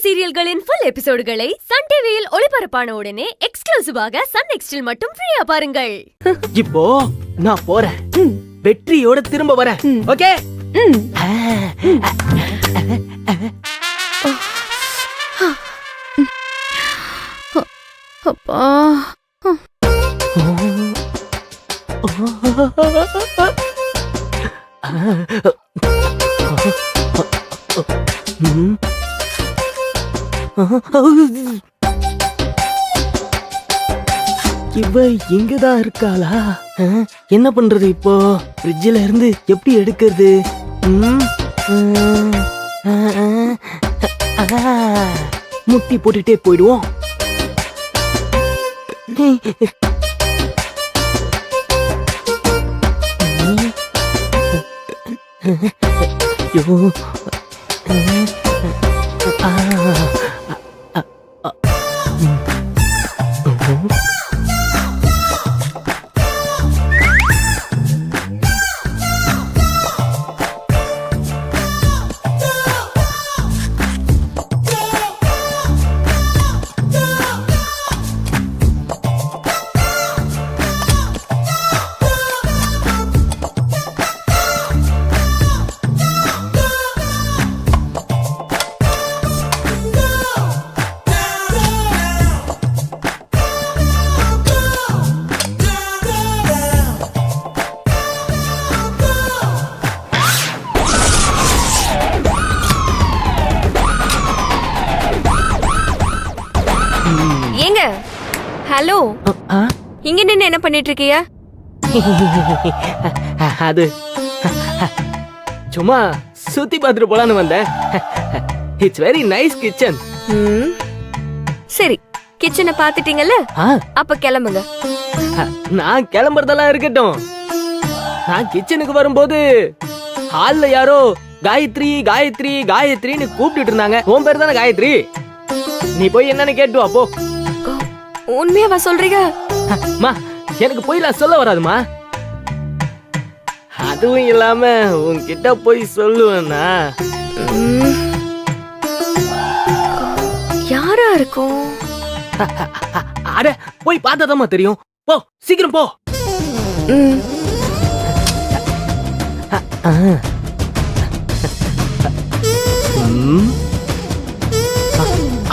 சீரியல்களின் full எபிசோடுகளை Sun டிவியில் ஒளிபரப்பான உடனே எக்ஸ்க்ளூசிவாக சன் நெக்ஸ்டில் மட்டும் ஃப்ரீயா பாருங்கள். இப்போ நான் போறேன், வெற்றியோட திரும்ப வரேன். ஓகே? அப்பா இவ இங்கதான் இருக்காளா? என்ன பண்றது இப்போ? ஃப்ரிட்ஜ்ல இருந்து எப்படி எடுக்கிறது? முட்டி போட்டுட்டே போயிடுவோம். ஏங்க, ஹலோ, இங்க நின்னு என்ன பண்ணிட்டு இருக்கீங்க? அது சும்மா சுத்தி பார்த்துட்டு போலான்னு வந்தேன். It's very nice kitchen. சரி, கிச்சனை பாத்துட்டீங்கல்ல, அப்ப கிளம்புங்க. நான் கிளம்புறதெல்லாம் இருக்கட்டும். நான் கிச்சனுக்கு வரும்போது ஹால்ல யாரோ காயத்ரி காயத்ரி காயத்ரின்னு கூப்பிட்டு இருந்தாங்க. உன் பேர் தானே காயத்ரி? நீ போய் என்னன்னு கேட்டு வா போ. உண்மையாவா சொல்றீங்க? மா, எனக்கு போய்லாம் சொல்ல வராதுமா. அதுவும் இல்லாம உன்கிட்ட போய் சொல்லுவேன்னா யாரா இருக்கும்? அட, போய் பார்த்தாதாம்மா தெரியும். போ, சீக்கிரம் போ.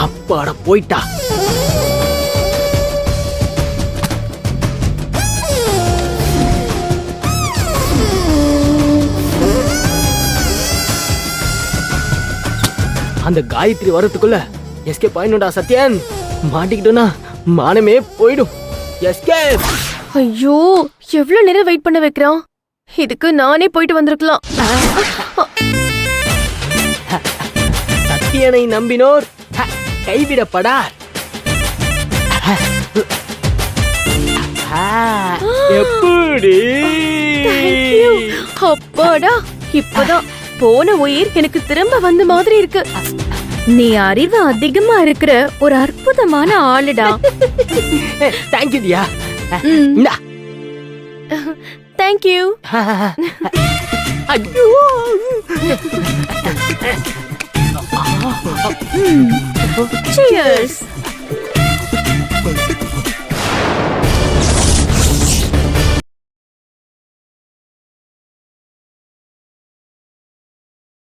அப்பாட போயிட்டா. அந்த காயத்ரி வரதுக்குள்ள எஸ்கேப் ஆயிடும்டா சத்யன். மாட்டிக்கிட்டோன்னா மானமே போயிடும். எஸ்கேப். ஐயோ, எவ்வளவு நேரம் வெயிட் பண்ண வைக்கிறான். இதுக்கு நானே போயிட்டு வந்திருக்கலாம். சத்யனை நம்பினோர் கைவிடப்படார். எப்படி? அப்பாடா, இப்பதான் போன உயிர் எனக்கு திரும்ப வந்த மாதிரி இருக்கு. நீ அறிவு அதிகமா இருக்கிற ஒரு அற்புதமான ஆளுடா. தேங்க்யூ தியா. தேங்க்யூ. ஐயோ, Cheers.